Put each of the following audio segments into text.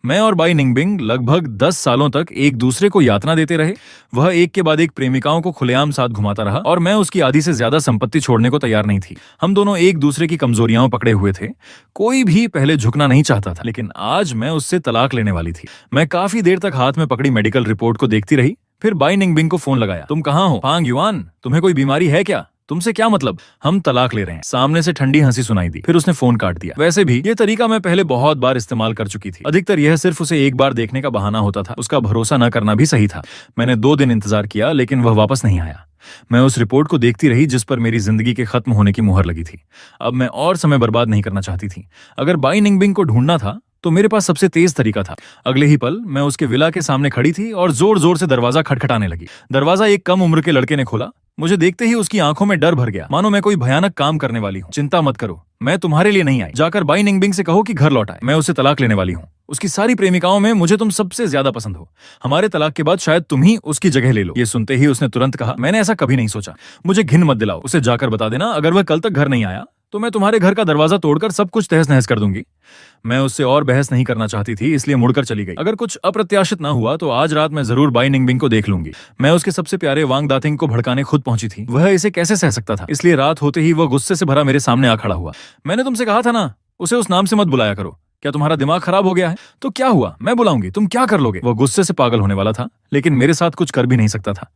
मैं और बाई निंगबिंग लगभग 10 सालों तक एक दूसरे को यातना देते रहे। वह एक के बाद एक प्रेमिकाओं को खुलेआम साथ घुमाता रहा और मैं उसकी आधी से ज्यादा संपत्ति छोड़ने को तैयार नहीं थी। हम दोनों एक दूसरे की कमजोरियां पकड़े हुए थे। कोई भी पहले झुकना नहीं चाहता था, लेकिन आज मैं उससे तलाक लेने वाली थी। मैं काफी देर तक हाथ में पकड़ी मेडिकल रिपोर्ट को देखती रही। फिर बाई निंगबिंग को फोन लगाया। तुम कहाँ हो फांग युआन? तुम्हें कोई बीमारी है क्या? तुमसे क्या मतलब? हम तलाक ले रहे हैं। सामने से ठंडी हंसी सुनाई दी। फिर उसने फोन काट दिया। वैसे भी ये तरीका मैं पहले बहुत बार इस्तेमाल कर चुकी थी। अधिकतर यह सिर्फ उसे एक बार देखने का बहाना होता था। उसका भरोसा न करना भी सही था। मैंने 2 दिन इंतजार किया, लेकिन वह वापस नहीं आया। मैं उस रिपोर्ट को देखती रही जिस पर मेरी जिंदगी के खत्म होने की मुहर लगी थी। अब मैं और समय बर्बाद नहीं करना चाहती थी। अगर बाई निंगबिंग को ढूंढना था तो मेरे पास सबसे तेज तरीका था। अगले ही पल मैं उसके विला के सामने खड़ी थी और जोर जोर से दरवाजा खटखटाने लगी। दरवाजा एक कम उम्र के लड़के ने खोला। मुझे देखते ही उसकी आंखों में डर भर गया, मानो मैं कोई भयानक काम करने वाली हूँ। चिंता मत करो, मैं तुम्हारे लिए नहीं आई। जाकर बाई निंगबिंग से कहो कि घर लौट आए। मैं उससे तलाक लेने वाली हूँ। उसकी सारी प्रेमिकाओं में मुझे तुम सबसे ज्यादा पसंद हो। हमारे तलाक के बाद शायद तुम ही उसकी जगह ले लो। ये सुनते ही उसने तुरंत कहा, मैंने ऐसा कभी नहीं सोचा। मुझे घिन मत दिलाओ। उसे जाकर बता देना, अगर वह कल तक घर नहीं आया तो मैं तुम्हारे घर का दरवाजा तोड़कर सब कुछ तहस नहस कर दूंगी। मैं उससे और बहस नहीं करना चाहती थी, इसलिए मुड़कर चली गई। अगर कुछ अप्रत्याशित ना हुआ तो आज रात मैं जरूर बाई निंगबिंग को देख लूंगी। मैं उसके सबसे प्यारे वांग दातिंग को भड़काने खुद पहुंची थी। वह इसे कैसे सह सकता था? इसलिए रात होते ही वह गुस्से से भरा मेरे सामने आ खड़ा हुआ। मैंने तुमसे कहा था ना, उसे उस नाम से मत बुलाया करो। क्या तुम्हारा दिमाग खराब हो गया है? तो क्या हुआ, मैं बुलाऊंगी, तुम क्या कर लोगे? वह गुस्से से पागल होने वाला था, लेकिन मेरे साथ कुछ कर भी नहीं सकता था।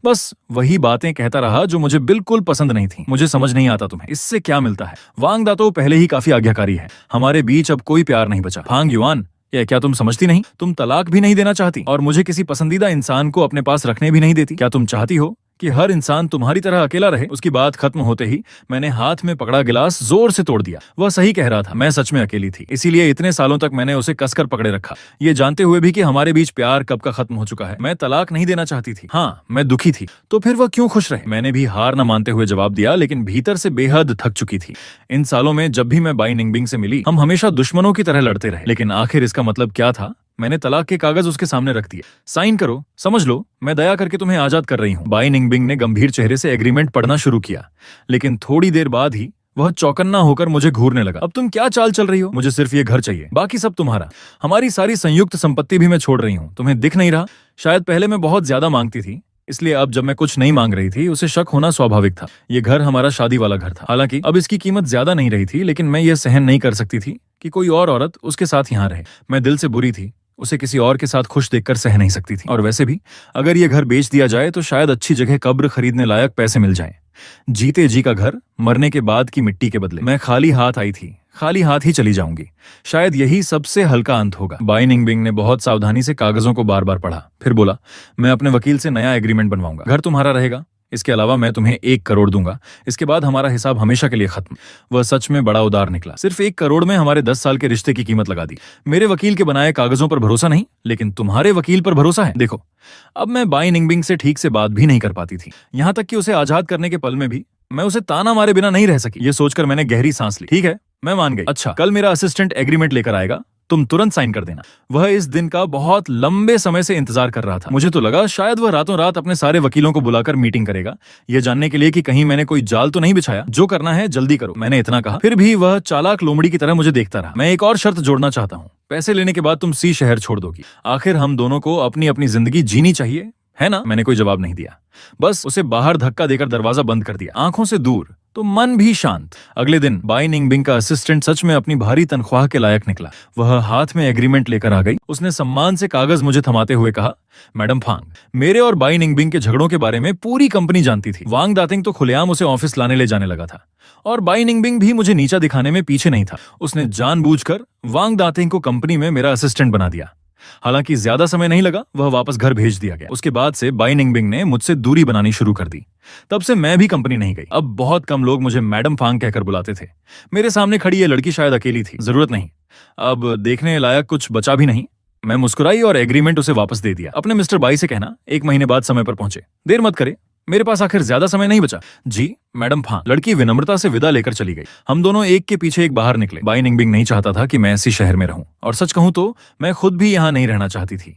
बस वही बातें कहता रहा जो मुझे बिल्कुल पसंद नहीं थी। मुझे समझ नहीं आता तुम्हें इससे क्या मिलता है। वांग दातो पहले ही काफी आज्ञाकारी है। हमारे बीच अब कोई प्यार नहीं बचा। फांग युआन, ये क्या तुम समझती नहीं? तुम तलाक भी नहीं देना चाहती और मुझे किसी पसंदीदा इंसान को अपने पास रखने भी नहीं देती। क्या तुम चाहती हो कि हर इंसान तुम्हारी तरह अकेला रहे? उसकी बात खत्म होते ही मैंने हाथ में पकड़ा गिलास जोर से तोड़ दिया। वह सही कह रहा था, मैं सच में अकेली थी। इसीलिए इतने सालों तक मैंने उसे कसकर पकड़े रखा, ये जानते हुए भी कि हमारे बीच प्यार कब का खत्म हो चुका है। मैं तलाक नहीं देना चाहती थी। हाँ, मैं दुखी थी। तो फिर वह क्यों खुश रहे? मैंने भी हार न मानते हुए जवाब दिया, लेकिन भीतर से बेहद थक चुकी थी। इन सालों में जब भी मैं बाई निंगबिंग से मिली, हम हमेशा दुश्मनों की तरह लड़ते रहे। लेकिन आखिर इसका मतलब क्या था? मैंने तलाक के कागज उसके सामने रख दिए। साइन करो, समझ लो, मैं दया करके तुम्हें आजाद कर रही हूँ। बाई निंगबिंग ने गंभीर चेहरे से एग्रीमेंट पढ़ना शुरू किया, लेकिन थोड़ी देर बाद ही वह चौकन्ना होकर मुझे घूरने लगा। अब तुम क्या चाल चल रही हो? मुझे सिर्फ ये घर चाहिए, बाकी सब तुम्हारा। हमारी सारी संयुक्त संपत्ति भी मैं छोड़ रही हूँ। तुम्हें दिख नहीं रहा? शायद पहले मैं बहुत ज्यादा मांगती थी, इसलिए अब जब मैं कुछ नहीं मांग रही थी, उसे शक होना स्वाभाविक था। ये घर हमारा शादी वाला घर था। हालांकि अब इसकी कीमत ज्यादा नहीं रही थी, लेकिन मैं ये सहन नहीं कर सकती थी कि कोई और औरत उसके साथ यहाँ रहे। मैं दिल से बुरी थी, उसे किसी और के साथ खुश देखकर सह नहीं सकती थी। और वैसे भी अगर ये घर बेच दिया जाए तो शायद अच्छी जगह कब्र खरीदने लायक पैसे मिल जाएं। जीते जी का घर, मरने के बाद की मिट्टी के बदले। मैं खाली हाथ आई थी, खाली हाथ ही चली जाऊंगी। शायद यही सबसे हल्का अंत होगा। बाई निंगबिंग ने बहुत सावधानी से कागजों को बार बार पढ़ा, फिर बोला, मैं अपने वकील से नया एग्रीमेंट बनवाऊंगा। घर तुम्हारा रहेगा, इसके अलावा मैं तुम्हें 1 करोड़ दूंगा। इसके बाद हमारा हिसाब हमेशा के लिए खत्म। वह सच में बड़ा उदार निकला। सिर्फ 1 करोड़ में हमारे 10 साल के रिश्ते की कीमत लगा दी। मेरे वकील के बनाए कागजों पर भरोसा नहीं, लेकिन तुम्हारे वकील पर भरोसा है। देखो, अब मैं बाई निंगबिंग से ठीक से बात भी नहीं कर पाती थी। यहाँ तक कि उसे आजाद करने के पल में भी मैं उसे ताना मारे बिना नहीं रह सकी। ये सोचकर मैंने गहरी सांस ली। ठीक है, मैं मान गई। अच्छा, कल मेरा असिस्टेंट एग्रीमेंट लेकर आएगा, तुम तुरंत साइन कर देना। वह इस दिन का बहुत लंबे समय से इंतजार कर रहा था। मुझे तो लगा शायद वह रातों रात अपने सारे वकीलों को बुलाकर मीटिंग करेगा, यह जानने के लिए कि कहीं मैंने कोई जाल तो नहीं बिछाया। जो करना है जल्दी करो, मैंने इतना कहा। फिर भी वह चालाक लोमड़ी की तरह मुझे देखता रहा। मैं एक और शर्त जोड़ना चाहता हूँ, पैसे लेने के बाद तुम सी शहर छोड़ दोगी। आखिर हम दोनों को अपनी अपनी जिंदगी जीनी चाहिए, है ना? मैंने कोई जवाब नहीं दिया, बस उसे बाहर धक्का देकर दरवाजा बंद कर दिया। आंखों से दूर तो मन भी शांत। अगले दिन बाई निंगबिंग का असिस्टेंट सच में अपनी भारी तनख्वाह के लायक निकला। वह हाथ में एग्रीमेंट लेकर आ गई। उसने सम्मान से कागज मुझे थमाते हुए कहा, मैडम फांग, मेरे और बाई निंगबिंग के झगड़ों के बारे में पूरी कंपनी जानती थी। वांग दातिंग तो खुलेआम उसे ऑफिस लाने ले जाने लगा था, और बाई निंगबिंग भी मुझे नीचा दिखाने में पीछे नहीं था। उसने जानबूझकर वांग दातिंग को कंपनी में मेरा असिस्टेंट बना दिया। हालांकि ज्यादा समय नहीं लगा, वह वापस घर भेज दिया गया। उसके बाद से बाई निंगबिंग ने मुझसे दूरी बनानी शुरू कर दी। तब से मैं भी कंपनी नहीं गई। अब बहुत कम लोग मुझे मैडम फांग कहकर बुलाते थे। मेरे सामने खड़ी ये लड़की शायद अकेली थी, जरूरत नहीं, अब देखने लायक कुछ बचा भी नहीं। मैं मुस्कुराई और एग्रीमेंट उसे वापस दे दिया। अपने मिस्टर बाई से कहना 1 महीने बाद समय पर पहुंचे। देर मत करे, मेरे पास आखिर ज्यादा समय नहीं बचा। जी मैडम फांग। लड़की विनम्रता से विदा लेकर चली गई। हम दोनों एक के पीछे एक बाहर निकले। बाई निंगबिंग नहीं चाहता था कि मैं इसी शहर में रहूं, और सच कहूं तो मैं खुद भी यहाँ नहीं रहना चाहती थी।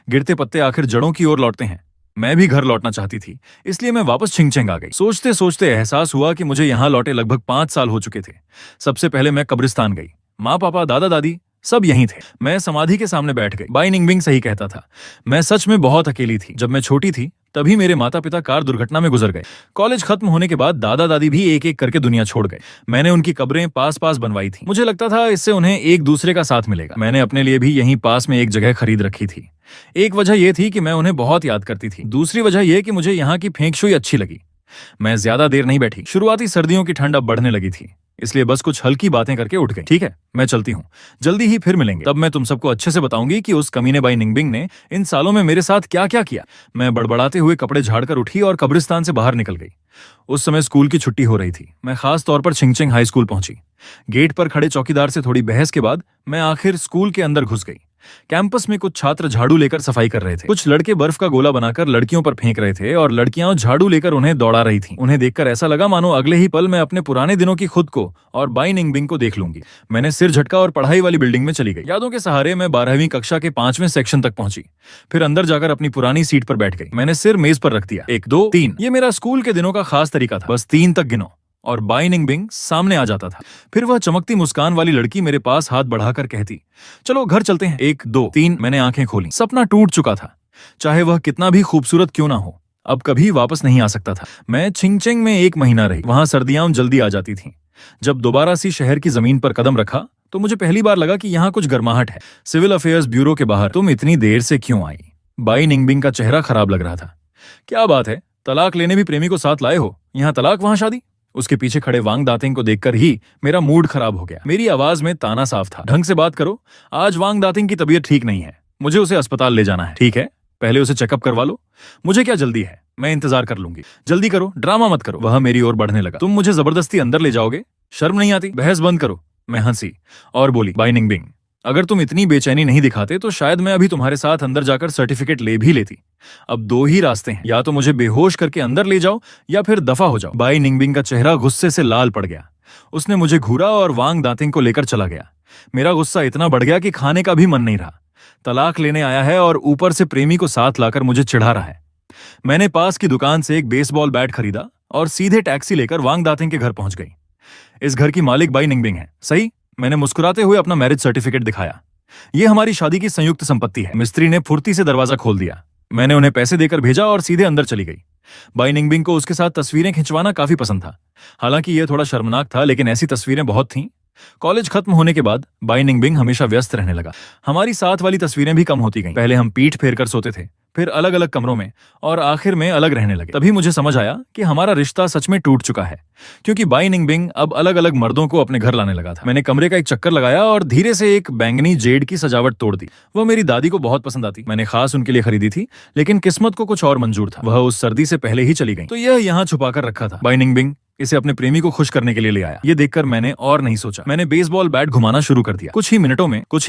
गिरते पत्ते आखिर जड़ों की ओर लौटते हैं। मैं भी घर लौटना चाहती थी, इसलिए मैं वापस छिंगछिंग आ गई। सोचते सोचते एहसास हुआ कि मुझे यहाँ लौटे लगभग 5 साल हो चुके थे। सबसे पहले मैं कब्रिस्तान गई। माँ पापा दादा दादी सब यहीं थे। मैं समाधि के सामने बैठ गई। बाई निंगबिंग सही कहता था, मैं सच में बहुत अकेली थी। जब मैं छोटी थी तभी मेरे माता पिता कार दुर्घटना में गुजर गए। कॉलेज खत्म होने के बाद दादा दादी भी एक एक करके दुनिया छोड़ गए। मैंने उनकी कब्रें पास पास बनवाई थी। मुझे लगता था इससे उन्हें एक दूसरे का साथ मिलेगा। मैंने अपने लिए भी यहीं पास में एक जगह खरीद रखी थी। एक वजह यह थी कि मैं उन्हें बहुत याद करती थी। दूसरी वजह यह कि मुझे यहाँ की फेंग शुई अच्छी लगी। मैं ज्यादा देर नहीं बैठी। शुरुआती सर्दियों की ठंड अब बढ़ने लगी थी, इसलिए बस कुछ हल्की बातें करके उठ गई। ठीक है, मैं चलती हूँ, जल्दी ही फिर मिलेंगे। तब मैं तुम सबको अच्छे से बताऊंगी कि उस कमीने बाई निंगबिंग ने इन सालों में मेरे साथ क्या क्या किया। मैं बड़बड़ाते हुए कपड़े झाड़कर उठी और कब्रिस्तान से बाहर निकल गई। उस समय स्कूल की छुट्टी हो रही थी। मैं खास तौर पर छिंगछिंग हाई स्कूल पहुंची। गेट पर खड़े चौकीदार से थोड़ी बहस के बाद मैं आखिर स्कूल के अंदर घुस गई। कैंपस में कुछ छात्र झाड़ू लेकर सफाई कर रहे थे। कुछ लड़के बर्फ का गोला बनाकर लड़कियों पर फेंक रहे थे और लड़कियां झाड़ू लेकर उन्हें दौड़ा रही थीं। उन्हें देखकर ऐसा लगा मानो अगले ही पल मैं अपने पुराने दिनों की खुद को और बाई निंगबिंग को देख लूंगी। मैंने सिर झटका और पढ़ाई वाली बिल्डिंग में चली गई। यादों के सहारे मैं 12वीं कक्षा के 5वें सेक्शन तक पहुंची। फिर अंदर जाकर अपनी पुरानी सीट पर बैठ गई। मैंने सिर मेज पर रख दिया। 1 2 3, ये मेरा स्कूल के दिनों का खास तरीका था। बस 3 तक गिनो और बाई निंगबिंग सामने आ जाता था। फिर वह चमकती मुस्कान वाली लड़की मेरे पास हाथ बढ़ाकर कहती, चलो घर चलते हैं। 1 2 3, मैंने आंखें खोली। सपना टूट चुका था। चाहे वह कितना भी खूबसूरत क्यों ना हो, अब कभी वापस नहीं आ सकता था। मैं छिंगछिंग में 1 महीना रही। वहां सर्दियां जल्दी आ जाती थीं। जब दोबारा सी शहर की जमीन पर कदम रखा तो मुझे पहली बार लगा कि यहाँ कुछ गर्माहट है। सिविल अफेयर्स ब्यूरो के बाहर, तुम इतनी देर से क्यों आई? बाई निंगबिंग का चेहरा खराब लग रहा था। क्या बात है, तलाक लेने भी प्रेमी को साथ लाए हो? यहाँ तलाक वहां शादी। उसके पीछे खड़े वांग दातिंग को देखकर ही मेरा मूड खराब हो गया। मेरी आवाज में ताना साफ था, ढंग से बात करो। आज वांग दातिंग की तबीयत ठीक नहीं है, मुझे उसे अस्पताल ले जाना है। ठीक है, पहले उसे चेकअप करवा लो। मुझे क्या जल्दी है, मैं इंतजार कर लूंगी। जल्दी करो, ड्रामा मत करो। वह मेरी ओर बढ़ने लगा। तुम मुझे जबरदस्ती अंदर ले जाओगे? शर्म नहीं आती? बहस बंद करो। मैं हंसी और बोली, बाई निंगबिंग, अगर तुम इतनी बेचैनी नहीं दिखाते तो शायद मैं अभी तुम्हारे साथ अंदर जाकर सर्टिफिकेट ले भी लेती। अब 2 ही रास्ते हैं, या तो मुझे बेहोश करके अंदर ले जाओ या फिर दफा हो जाओ। बाई निंगबिंग का चेहरा गुस्से से लाल पड़ गया। उसने मुझे घूरा और वांग दातिंग को लेकर चला गया। मेरा गुस्सा इतना बढ़ गया कि खाने का भी मन नहीं रहा। तलाक लेने आया है और ऊपर से प्रेमी को साथ लाकर मुझे चिढ़ा रहा है। मैंने पास की दुकान से एक बेसबॉल बैट खरीदा और सीधे टैक्सी लेकर वांग दातिंग के घर पहुंच गई। इस घर की मालिक बाई निंगबिंग है, सही? मैंने मुस्कुराते हुए अपना मैरिज सर्टिफिकेट दिखाया। ये हमारी शादी की संयुक्त संपत्ति है। मिस्त्री ने फुर्ती से दरवाजा खोल दिया। मैंने उन्हें पैसे देकर भेजा और सीधे अंदर चली गई। बाई निंगबिंग को उसके साथ तस्वीरें खिंचवाना काफी पसंद था। हालांकि यह थोड़ा शर्मनाक था, लेकिन ऐसी तस्वीरें बहुत थीं। कॉलेज खत्म होने के बाद बाई निंगबिंग हमेशा व्यस्त रहने लगा। हमारी साथ वाली तस्वीरें भी कम होती गईं। पहले हम पीठ फेर कर सोते थे, फिर अलग अलग कमरों में और आखिर में अलग रहने लगे। तभी मुझे समझ आया कि हमारा रिश्ता सच में टूट चुका है, क्योंकि बाई निंगबिंग अब अलग अलग मर्दों को अपने घर लाने लगा था। मैंने कमरे का एक चक्कर लगाया और धीरे से एक बैंगनी जेड की सजावट तोड़ दी। वह मेरी दादी को बहुत पसंद आती। मैंने खास उनके लिए खरीदी थी, लेकिन किस्मत को कुछ और मंजूर था। वह उस सर्दी से पहले ही चली गई, तो यह यहाँ छुपा कर रखा था। बाई निंगबिंग इसे अपने प्रेमी को खुश करने के लिए ले आया। ये देखकर मैंने और नहीं सोचा। मैंने बेसबॉल बैट घुमाना शुरू कर दिया। कुछ ही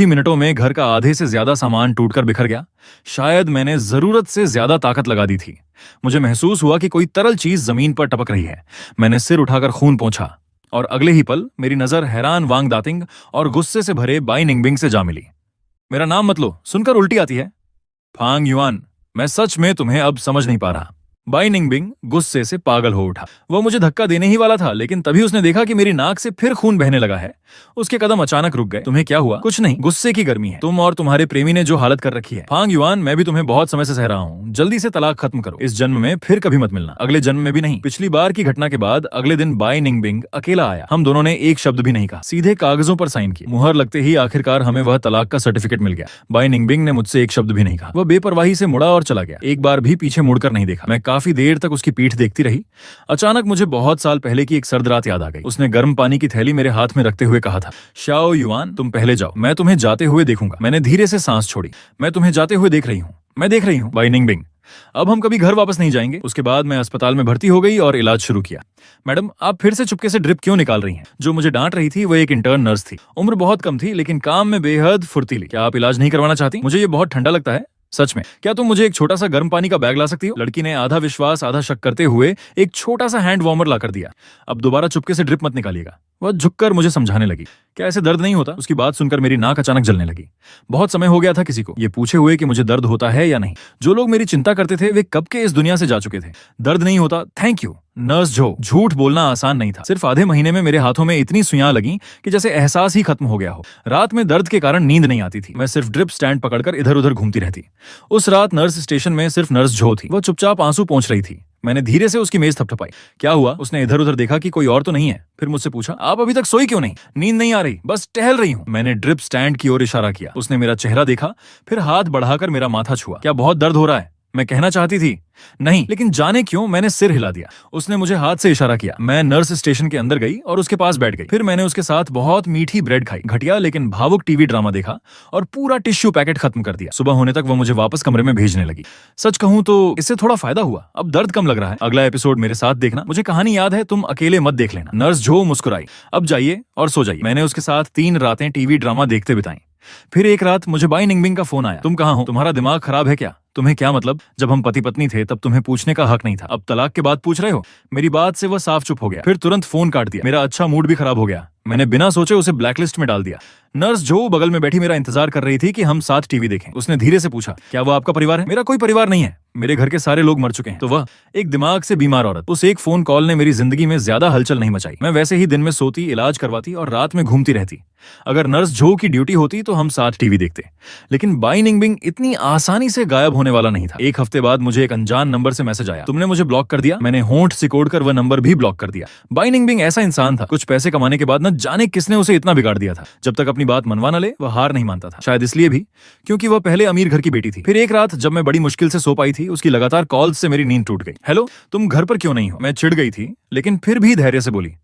मिनटों में घर का आधे से ज्यादा सामान टूटकर बिखर गया। शायद मैंने जरूरत से ज्यादा ताकत लगा दी थी। मुझे महसूस हुआ कि कोई तरल चीज जमीन पर टपक रही है। मैंने सिर उठाकर खून पोंछा और अगले ही पल मेरी नजर हैरान वांग दातिंग और गुस्से से भरे बाई निंगबिंग से जा मिली। मेरा नाम मत लो, सुनकर उल्टी आती है। फांग युआन, मैं सच में तुम्हें अब समझ नहीं पा रहा। बाई निंगबिंग गुस्से से पागल हो उठा। वह मुझे धक्का देने ही वाला था, लेकिन तभी उसने देखा कि मेरी नाक से फिर खून बहने लगा है। उसके कदम अचानक रुक गए। तुम्हें क्या हुआ? कुछ नहीं, गुस्से की गर्मी है। तुम और तुम्हारे प्रेमी ने जो हालत कर रखी है। फांग युआन, मैं भी तुम्हें बहुत समय से सह रहा हूँ। जल्दी से तलाक खत्म करो। इस जन्म में फिर कभी मत मिलना, अगले जन्म में भी नहीं। पिछली बार की घटना के बाद अगले दिन बाई निंगबिंग अकेला आया। हम दोनों ने एक शब्द भी नहीं कहा, सीधे कागजों पर साइन किए। मुहर लगते ही आखिरकार हमें वह तलाक का सर्टिफिकेट मिल गया। बाई निंगबिंग ने मुझसे एक शब्द भी नहीं कहा। वह बेपरवाही से मुड़ा और चला गया। एक बार भी पीछे मुड़कर नहीं देखा। मैं काफी देर तक उसकी पीठ देखती रही। अचानक मुझे बहुत साल पहले की एक सर्द रात याद आ गई। उसने गर्म पानी की थैली मेरे हाथ में रखते हुए कहा था, शाओ युआन, तुम पहले जाओ, मैं तुम्हें जाते हुए देखूंगा। मैंने धीरे से सांस छोड़ी। मैं तुम्हें जाते हुए देख रही हूँ, मैं देख रही हूँ। बाई निंगबिंग, अब हम कभी घर वापस नहीं जाएंगे। उसके बाद मैं अस्पताल में भर्ती हो गई और इलाज शुरू किया। मैडम, आप फिर से चुपके से ड्रिप क्यों निकाल रही हैं? जो मुझे डांट रही थी वो एक इंटर्न नर्स थी। उम्र बहुत कम थी, लेकिन काम में बेहद फुर्तीली। क्या आप इलाज नहीं करवाना चाहती? मुझे ये बहुत ठंडा लगता है। सच में? क्या तुम मुझे एक छोटा सा गर्म पानी का बैग ला सकती हो? लड़की ने आधा विश्वास आधा शक करते हुए एक छोटा सा हैंड वार्मर ला कर दिया। अब दोबारा चुपके से ड्रिप मत निकालिएगा। वह झुककर मुझे समझाने लगी। क्या ऐसे दर्द नहीं होता? उसकी बात सुनकर मेरी नाक अचानक जलने लगी। बहुत समय हो गया था किसी को ये पूछे हुए कि मुझे दर्द होता है या नहीं। जो लोग मेरी चिंता करते थे वे कब के इस दुनिया से जा चुके थे। दर्द नहीं होता, थैंक यू। नर्स जो। झूठ बोलना आसान नहीं था। सिर्फ आधे महीने में मेरे हाथों में इतनी सुइयां लगी कि जैसे एहसास ही खत्म हो गया हो। रात में दर्द के कारण नींद नहीं आती थी। मैं सिर्फ ड्रिप स्टैंड पकड़कर इधर उधर घूमती रहती। उस रात नर्स स्टेशन में सिर्फ नर्स जो थी। वो चुपचाप आंसू पोंछ रही थी। मैंने धीरे से उसकी मेज थपथपाई। क्या हुआ? उसने इधर उधर देखा कि कोई और तो नहीं है। फिर मुझसे पूछा, आप अभी तक सोई क्यों नहीं? नींद नहीं आ रही, बस टहल रही हूँ। मैंने ड्रिप स्टैंड की ओर इशारा किया। उसने मेरा चेहरा देखा, फिर हाथ बढ़ाकर मेरा माथा छुआ। क्या बहुत दर्द हो रहा है? मैं कहना चाहती थी नहीं, लेकिन जाने क्यों मैंने सिर हिला दिया। उसने मुझे हाथ से इशारा किया। मैं नर्स स्टेशन के अंदर गई और उसके पास बैठ गई। फिर मैंने उसके साथ बहुत मीठी ब्रेड खाई, घटिया लेकिन भावुक टीवी ड्रामा देखा और पूरा टिश्यू पैकेट खत्म कर दिया। सुबह होने तक वो मुझे वापस कमरे में भेजने लगी। सच कहूं तो इससे थोड़ा फायदा हुआ, अब दर्द कम लग रहा है। अगला एपिसोड मेरे साथ देखना। मुझे कहानी याद है, तुम अकेले मत देख लेना। नर्स जो मुस्कुराई। अब जाइए और सो जाइए। मैंने उसके साथ 3 रातें टीवी ड्रामा देखते बिताई। फिर एक रात मुझे बाई निंगबिंग का फोन आया। तुम कहाँ हो? तुम्हारा दिमाग खराब है क्या? तुम्हें क्या मतलब? जब हम पति पत्नी थे तब तुम्हें पूछने का हक नहीं था, अब तलाक के बाद पूछ रहे हो? मेरी बात से वह साफ चुप हो गया। फिर तुरंत फोन काट दिया। मेरा अच्छा मूड भी खराब हो गया। मैंने बिना सोचे उसे ब्लैकलिस्ट में डाल दिया। नर्स जो बगल में बैठी मेरा इंतजार कर रही थी कि हम साथ टीवी देखें। उसने धीरे से पूछा, क्या वो आपका परिवार है? मेरा कोई परिवार नहीं है, मेरे घर के सारे लोग मर चुके हैं। तो वह एक दिमाग से बीमार औरत। उस एक फोन कॉल ने मेरी जिंदगी में ज्यादा हलचल नहीं मचाई। मैं वैसे ही दिन में सोती, इलाज करवाती और रात में घूमती रहती। अगर नर्स जो की ड्यूटी होती तो हम साथ टीवी देखते। लेकिन बाई निंगबिंग इतनी आसानी से गायब होने वाला नहीं था। एक हफ्ते बाद मुझे एक अनजान नंबर से मैसेज आया, तुमने मुझे ब्लॉक कर दिया। मैंने होंठ सिकोड़कर वह नंबर भी ब्लॉक कर दिया। बाई निंगबिंग ऐसा इंसान था, कुछ पैसे कमाने के बाद न जाने किसने उसे इतना बिगाड़ दिया था। जब तक अपनी बात मनवा न ले वह हार नहीं मानता था। शायद इसलिए भी क्योंकि वह पहले अमीर घर की बेटी थी। फिर एक रात जब मैं बड़ी मुश्किल से सो पाई थी, उसकी लगातार कॉल्स से मेरी नींद टूट गई। हेलो, तुम घर पर क्यों नहीं हो? मैं चिढ़ गई थी लेकिन फिर भी धैर्य से बोली,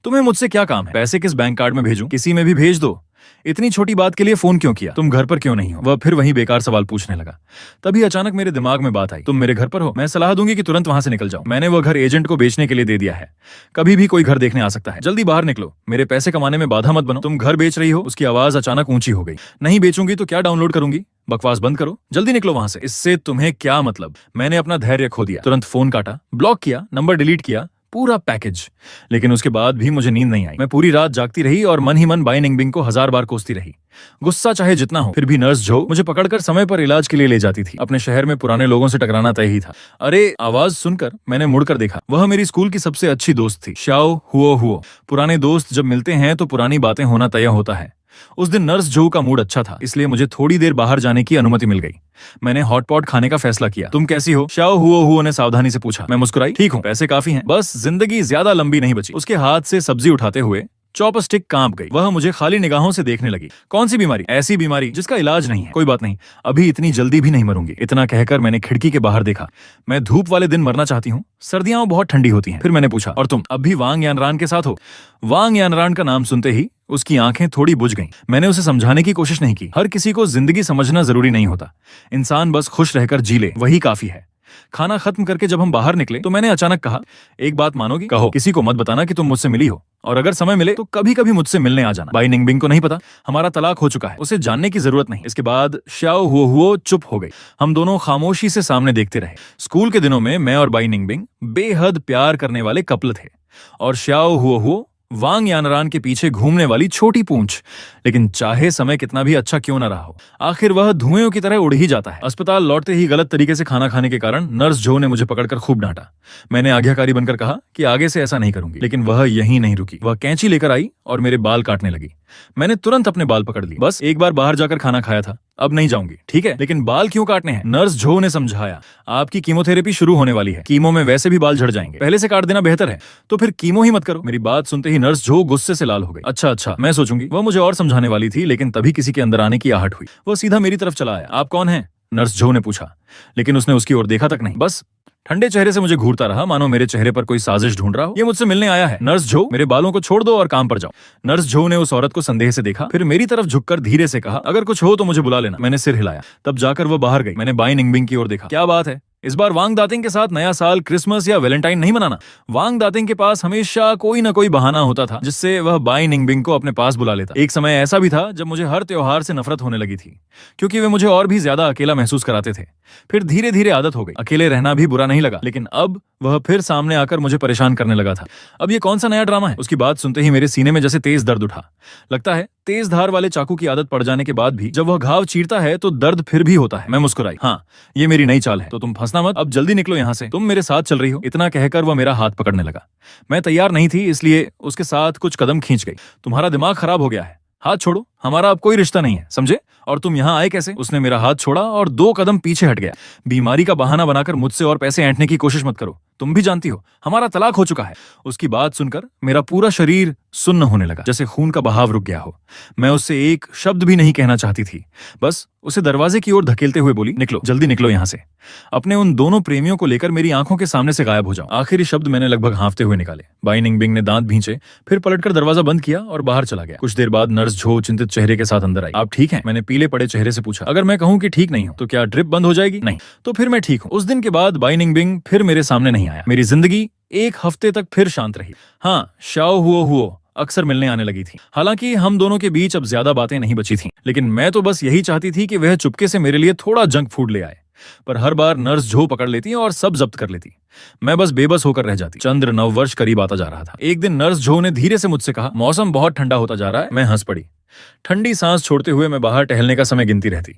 तुम्हें मुझसे क्या काम है? पैसे किस बैंक कार्ड में भेजूं? किसी में भी भेज दो। इतनी छोटी बात के लिए फोन क्यों किया? तुम घर पर क्यों नहीं हो? वह फिर वही बेकार सवाल पूछने लगा। तभी अचानक मेरे दिमाग में बात आई, तुम मेरे घर पर हो, मैं सलाह दूंगी कि तुरंत वहां से निकल जाओ। मैंने वह घर एजेंट को बेचने के लिए दे दिया है। कभी भी कोई घर देखने आ सकता है। जल्दी बाहर निकलो, मेरे पैसे कमाने में बाधा मत बनो। तुम घर बेच रही हो? उसकी आवाज अचानक ऊंची हो गई। नहीं बेचूंगी तो क्या डाउनलोड करूंगी? बकवास बंद करो, जल्दी निकलो वहां से। इससे तुम्हें क्या मतलब? मैंने अपना धैर्य खो दिया। तुरंत फोन काटा, ब्लॉक किया, नंबर डिलीट किया, पूरा पैकेज। लेकिन उसके बाद भी मुझे नींद नहीं आई। मैं पूरी रात जागती रही और मन ही मन बाई निंगबिंग को 1000 बार कोसती रही। गुस्सा चाहे जितना हो, फिर भी नर्स जो मुझे पकड़कर समय पर इलाज के लिए ले जाती थी। अपने शहर में पुराने लोगों से टकराना तय ही था। अरे, आवाज सुनकर मैंने मुड़कर देखा। वह मेरी स्कूल की सबसे अच्छी दोस्त थी, श्याओ हुओ। पुराने दोस्त जब मिलते हैं तो पुरानी बातें होना तय होता है। उस दिन नर्स जो का मूड अच्छा था, इसलिए मुझे थोड़ी देर बाहर जाने की अनुमति मिल गई। मैंने हॉटपॉट खाने का फैसला किया। तुम कैसी हो? श्याओ हुओ ने सावधानी से पूछा। मैं मुस्कुराई, ठीक हूँ, पैसे काफी हैं, बस जिंदगी ज्यादा लंबी नहीं बची। उसके हाथ से सब्जी उठाते हुए चॉपस्टिक कांप गई। वह मुझे खाली निगाहों से देखने लगी। कौन सी बीमारी? ऐसी बीमारी जिसका इलाज नहीं है। कोई बात नहीं, अभी इतनी जल्दी भी नहीं मरूंगी। इतना कहकर मैंने खिड़की के बाहर देखा। मैं धूप वाले दिन मरना चाहती हूँ, सर्दियां बहुत ठंडी होती हैं। फिर मैंने पूछा, और तुम अब भी वांग यानरान के साथ हो? वांग यानरान का नाम सुनते ही उसकी आंखें थोड़ी बुझ गईं। मैंने उसे समझाने की कोशिश नहीं की। हर किसी को जिंदगी समझना जरूरी नहीं होता। इंसान बस खुश रहकर जी ले, वही काफी है। खाना खत्म करके जब हम बाहर निकले तो मैंने अचानक कहा, एक बात मानोगी? कहो। किसी को मत बताना कि तुम मुझसे मिली हो, और अगर समय मिले तो कभी कभी मुझसे मिलने आ जाना। बाई निंगबिंग को नहीं पता, हमारा तलाक हो चुका है, उसे जानने की जरूरत नहीं। इसके बाद श्याओ हुओ चुप हो गई। हम दोनों खामोशी से सामने देखते रहे। स्कूल के दिनों में मैं और बाई निंगबिंग बेहद प्यार करने वाले कपल थे, और श्याओ हुओ वांग यानरान के पीछे घूमने वाली छोटी पूंछ। लेकिन चाहे समय कितना भी अच्छा क्यों न रहा हो, आखिर वह धुएं की तरह उड़ ही जाता है। अस्पताल लौटते ही गलत तरीके से खाना खाने के कारण नर्स जो ने मुझे पकड़कर खूब डांटा। मैंने आज्ञाकारी बनकर कहा कि आगे से ऐसा नहीं करूंगी, लेकिन वह यहीं नहीं रुकी। वह कैंची लेकर आई और मेरे बाल काटने लगी। मैंने तुरंत अपने बाल पकड़ लिए। बस एक बार बाहर जाकर खाना खाया था, अब नहीं जाऊंगी, ठीक है? लेकिन बाल क्यों काटने हैं? नर्स जो ने समझाया, आपकी कीमोथेरेपी शुरू होने वाली है। कीमो में वैसे भी बाल झड़ जाएंगे, पहले से काट देना बेहतर है। तो फिर कीमो ही मत करो। मेरी बात सुनते ही नर्स जो गुस्से से लाल हो गई। अच्छा, मैं सोचूंगी। वह मुझे और समझाने वाली थी, लेकिन तभी किसी के अंदर आने की आहट हुई। वह सीधा मेरी तरफ चला आया। आप कौन हैं? नर्स जो ने पूछा, लेकिन उसने उसकी ओर देखा तक नहीं। बस ठंडे चेहरे से मुझे घूरता रहा, मानो मेरे चेहरे पर कोई साजिश ढूंढ रहा हो। ये मुझसे मिलने आया है। नर्स जो, मेरे बालों को छोड़ दो और काम पर जाओ। नर्स जो ने उस औरत को संदेह से देखा, फिर मेरी तरफ झुककर धीरे से कहा, अगर कुछ हो तो मुझे बुला लेना। मैंने सिर हिलाया। तब जाकर वह बाहर गई। मैंने बाई निंगबिंग की ओर देखा। क्या बात है, इस बार वांग दातिंग के साथ नया साल, क्रिसमस या वैलेंटाइन नहीं मनाना? वांग दातिंग के पास हमेशा कोई ना कोई बहाना होता था जिससे वह बाई निंगबिंग को अपने पास बुला लेता। एक समय ऐसा भी था जब मुझे हर त्योहार से नफरत होने लगी थी, क्योंकि वे मुझे और भी ज्यादा अकेला महसूस कराते थे। फिर धीरे धीरे आदत हो गई। अकेले रहना भी बुरा नहीं लगा, लेकिन अब वह फिर सामने आकर मुझे परेशान करने लगा था। अब ये कौन सा नया ड्रामा है? उसकी बात सुनते ही मेरे सीने में जैसे तेज दर्द उठा। लगता है तेज धार वाले चाकू की आदत पड़ जाने के बाद भी जब वह घाव चीरता है तो दर्द फिर भी होता है। मैं मुस्कुराई। हाँ, ये मेरी नई चाल है। तो तुम फंसना हंसना मत, अब जल्दी निकलो यहाँ से, तुम मेरे साथ चल रही हो। इतना कहकर वह मेरा हाथ पकड़ने लगा। मैं तैयार नहीं थी, इसलिए उसके साथ कुछ कदम खींच गई। तुम्हारा दिमाग खराब हो गया है, हाथ छोड़ो, हमारा अब कोई रिश्ता नहीं है, समझे? और तुम यहाँ आए कैसे? उसने मेरा हाथ छोड़ा और 2 कदम पीछे हट गया। बीमारी का बहाना बनाकर मुझसे और पैसे ऐंठने की कोशिश मत करो, तुम भी जानती हो हमारा तलाक हो चुका है। उसकी बात सुनकर मेरा पूरा शरीर सुन्न होने लगा, जैसे खून का बहाव रुक गया हो। मैं उससे एक शब्द भी नहीं कहना चाहती थी, बस उसे दरवाजे की ओर धकेलते हुए बोली, निकलो, जल्दी निकलो यहाँ से। अपने उन दोनों प्रेमियों को लेकर मेरी आंखों के सामने से गायब हो जाओ। आखिरी शब्द मैंने लगभग हाँफते हुए निकाले। बाई निंगबिंग ने दांत भींचे, फिर पलटकर दरवाजा बंद किया और बाहर चला गया। कुछ देर बाद नर्स झो चिंतित चेहरे के साथ अंदर आई। आप ठीक हैं? मैंने पीले पड़े चेहरे से पूछा। अगर मैं कहूं कि ठीक नहीं हूं तो क्या ड्रिप बंद हो जाएगी? नहीं। तो फिर मैं ठीक हूं। उस दिन के बाद बाई निंगबिंग फिर मेरे सामने नहीं आया। मेरी जिंदगी 1 हफ्ते तक फिर शांत रही। हाँ, शाओ हुओ अक्सर मिलने आने लगी थी। हालांकि हम दोनों के बीच अब ज्यादा बातें नहीं बची थीं, लेकिन मैं तो बस यही चाहती थी कि वह चुपके से मेरे लिए थोड़ा जंक फूड ले आए। पर हर बार नर्स झो पकड़ लेती और सब जब्त कर लेती। मैं बस बेबस होकर रह जाती। चंद्र नववर्ष करीब आता जा रहा था। एक दिन नर्स झो ने धीरे से मुझसे कहा, मौसम बहुत ठंडा होता जा रहा है। मैं हंस पड़ी। ठंडी सांस छोड़ते हुए मैं बाहर टहलने का समय गिनती रहती।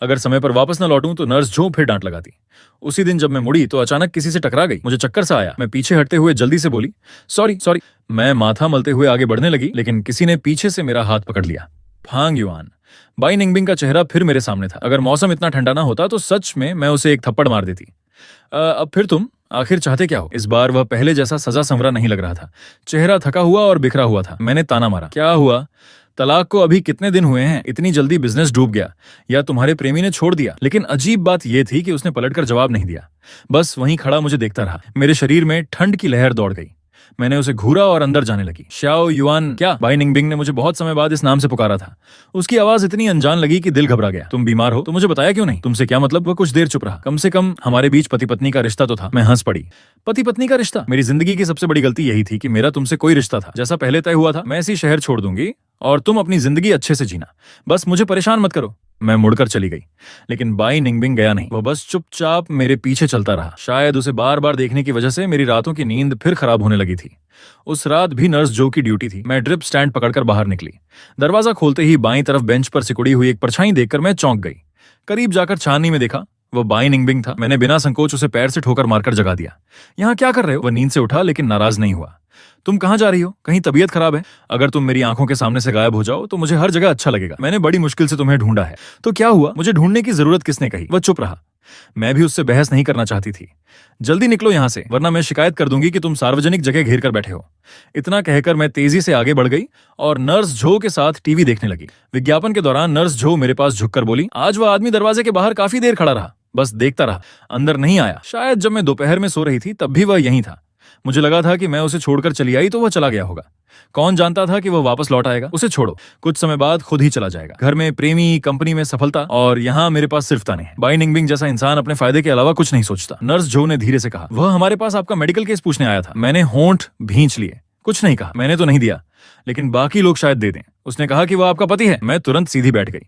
अगर समय पर वापस न लौटूं तो नर्स झो फिर डांट लगाती। उसी दिन जब मैं मुड़ी तो अचानक किसी से टकरा गई। मुझे चक्कर सा आया। मैं पीछे हटते हुए जल्दी से बोली, सॉरी। मैं माथा मलते हुए आगे बढ़ने लगी, लेकिन किसी ने पीछे से मेरा हाथ पकड़ लिया। फांग युआन। बाई निंगबिंग का चेहरा फिर मेरे सामने था। अगर मौसम इतना ठंडा ना होता तो सच में मैं उसे एक थप्पड़ मार देती। अब फिर तुम आखिर चाहते क्या हो? इस बार वह पहले जैसा सजा संवरा नहीं लग रहा था। चेहरा थका हुआ और बिखरा हुआ था। मैंने ताना मारा, क्या हुआ? तलाक को अभी कितने दिन हुए हैं? इतनी जल्दी बिजनेस डूब गया या तुम्हारे प्रेमी ने छोड़ दिया? लेकिन अजीब बात यह थी कि उसने पलटकर जवाब नहीं दिया, बस वहीं खड़ा मुझे देखता रहा। मेरे शरीर में ठंड की लहर दौड़ गई। मैंने उसे घूरा और अंदर जाने लगी। Shao yuan. क्या? बाई निंगबिंग ने मुझे बहुत समय बाद इस नाम से पुकारा था। उसकी आवाज इतनी अनजान लगी कि दिल घबरा गया। तुम बीमार हो तो मुझे बताया क्यों नहीं? तुमसे क्या मतलब? वह कुछ देर चुप रहा। कम से कम हमारे बीच पति पत्नी का रिश्ता तो था। मैं हंस पड़ी। पति पत्नी का रिश्ता? मेरी जिंदगी की सबसे बड़ी गलती यही थी कि मेरा तुमसे कोई रिश्ता था। जैसा पहले तय हुआ था, मैं इसी शहर छोड़ दूंगी और तुम अपनी जिंदगी अच्छे से जीना, बस मुझे परेशान मत करो। मैं मुड़कर चली गई, लेकिन बाई निंगबिंग गया नहीं। वह बस चुपचाप मेरे पीछे चलता रहा। शायद उसे बार बार देखने की वजह से मेरी रातों की नींद फिर खराब होने लगी थी। उस रात भी नर्स जो की ड्यूटी थी। मैं ड्रिप स्टैंड पकड़कर बाहर निकली। दरवाजा खोलते ही बाईं तरफ बेंच पर सिकुड़ी हुई एक परछाई देखकर मैं चौंक गई। करीब जाकर छाननी में देखा, वह बाई निंगबिंग था। मैंने बिना संकोच उसे पैर से ठोकर मारकर जगा दिया। यहाँ क्या कर रहे हो? वह नींद से उठा लेकिन नाराज नहीं हुआ। तुम कहाँ जा रही हो? कहीं तबीयत खराब है? अगर तुम मेरी आंखों के सामने से गायब हो जाओ तो मुझे हर जगह अच्छा लगेगा। मैंने बड़ी मुश्किल से तुम्हें ढूंढा है। तो क्या हुआ? मुझे ढूंढने की जरूरत किसने कही? वह चुप रहा। मैं भी उससे बहस नहीं करना चाहती थी। जल्दी निकलो यहाँ से, वरना मैं शिकायत कर दूंगी कि तुम सार्वजनिक जगह घेर कर बैठे हो। इतना कहकर मैं तेजी से आगे बढ़ गई और नर्स झो के साथ टीवी देखने लगी। विज्ञापन के दौरान नर्स झो मेरे पास झुककर बोली, आज वह आदमी दरवाजे के बाहर काफी देर खड़ा रहा, बस देखता रहा, अंदर नहीं आया। शायद जब मैं दोपहर में सो रही थी तब भी वह यहीं था। मुझे लगा था कि मैं उसे छोड़कर चली आई तो वह चला गया होगा। कौन जानता था कि वह वापस लौट आएगा? उसे छोड़ो, कुछ समय बाद खुद ही चला जाएगा। घर में प्रेमी, कंपनी में सफलता, और यहाँ मेरे पास सिर्फ ताने हैं। बाई निंगबिंग जैसा इंसान अपने फायदे के अलावा कुछ नहीं सोचता। नर्स झो ने धीरे से कहा, वह हमारे पास आपका मेडिकल केस पूछने आया था। मैंने होंठ भींच लिए। कुछ नहीं कहा। मैंने तो नहीं दिया, लेकिन बाकी लोग शायद दे दें। उसने कहा कि वह आपका पति है। मैं तुरंत सीधी बैठ गई।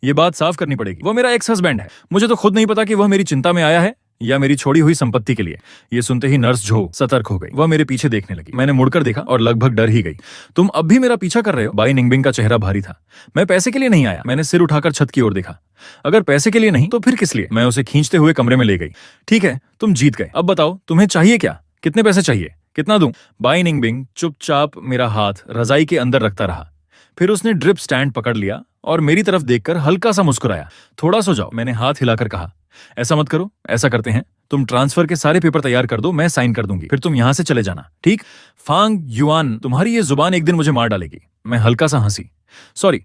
ये बात साफ करनी पड़ेगी, वो मेरा एक्स हस्बैंड है। मुझे तो खुद नहीं पता कि वह मेरी चिंता में आया है या मेरी छोड़ी हुई संपत्ति के लिए। ये सुनते ही नर्स झो सतर्क हो गई। वह मेरे पीछे देखने लगी। मैंने मुड़कर देखा और लगभग डर ही गई। तुम अब भी मेरा पीछा कर रहे हो? बाई निंगबिंग का चेहरा भारी था। मैं पैसे के लिए नहीं आया। मैंने सिर उठाकर छत की ओर देखा। अगर पैसे के लिए नहीं तो फिर किस लिए? मैं उसे खींचते हुए कमरे में ले गई। ठीक है, तुम जीत गए। अब बताओ तुम्हें चाहिए क्या? कितने पैसे चाहिए? कितना दूं? बाई निंगबिंग चुपचाप मेरा हाथ रजाई के अंदर रखता रहा। फिर उसने ड्रिप स्टैंड पकड़ लिया और मेरी तरफ देखकर हल्का सा मुस्कुराया। थोड़ा सो जाओ, मैंने हाथ हिलाकर कहा। ऐसा मत करो, ऐसा करते हैं, तुम ट्रांसफर के सारे पेपर तैयार कर दो, मैं साइन कर दूंगी, फिर तुम यहां से चले जाना, ठीक? फांग युआन, तुम्हारी ये जुबान एक दिन मुझे मार डालेगी। मैं हल्का सा हंसी। सॉरी,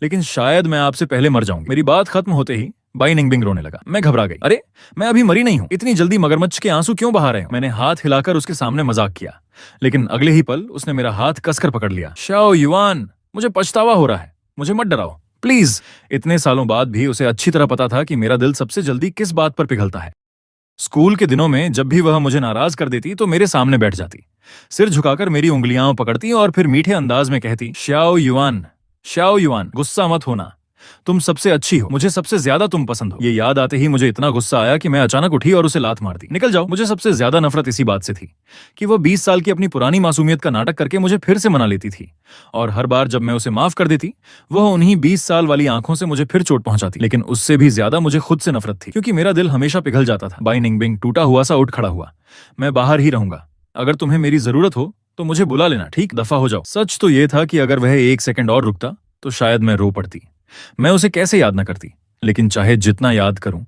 लेकिन शायद मैं आपसे पहले मर जाऊंगी। मेरी बात खत्म होते ही बाई निंगबिंग रोने लगा। मैं घबरा गई। अरे, मैं अभी मरी नहीं हूं। इतनी जल्दी मगरमच्छ के आंसू क्यों बहा रहे हो? मैंने हाथ हिलाकर उसके सामने मजाक किया, लेकिन अगले ही पल उसने मेरा हाथ कसकर पकड़ लिया। शाओ युआन, मुझे पछतावा हो रहा है, मुझे मत डराओ प्लीज। इतने सालों बाद भी उसे अच्छी तरह पता था कि मेरा दिल सबसे जल्दी किस बात पर पिघलता है। स्कूल के दिनों में जब भी वह मुझे नाराज कर देती तो मेरे सामने बैठ जाती, सिर झुकाकर मेरी उंगलियां पकड़ती और फिर मीठे अंदाज में कहती, शाओ युआन, शाओ युआन, गुस्सा मत होना, तुम सबसे अच्छी हो, मुझे सबसे ज्यादा तुम पसंद हो। ये याद आते ही मुझे इतना गुस्सा आया कि मैं अचानक उठी और उसे लात मार दी। निकल जाओ। मुझे सबसे ज्यादा नफरत इसी बात से थी कि वह 20 साल की अपनी पुरानी मासूमियत का नाटक करके मुझे फिर से मना लेती थी, और हर बार जब मैं उसे माफ कर देती वह उन्हीं 20 साल वाली आंखों से मुझे फिर चोट पहुंचाती। लेकिन उससे भी ज्यादा मुझे खुद से नफरत थी, क्योंकि मेरा दिल हमेशा पिघल जाता था। बाई निंगबिंग टूटा हुआ सा उठ खड़ा हुआ। मैं बाहर ही रहूंगा, अगर तुम्हें मेरी जरूरत हो तो मुझे बुला लेना, ठीक? दफा हो जाओ। सच तो यह था कि अगर वह 1 सेकंड और रुकता तो शायद मैं रो पड़ती। मैं उसे कैसे याद न करती, लेकिन चाहे जितना याद करूं,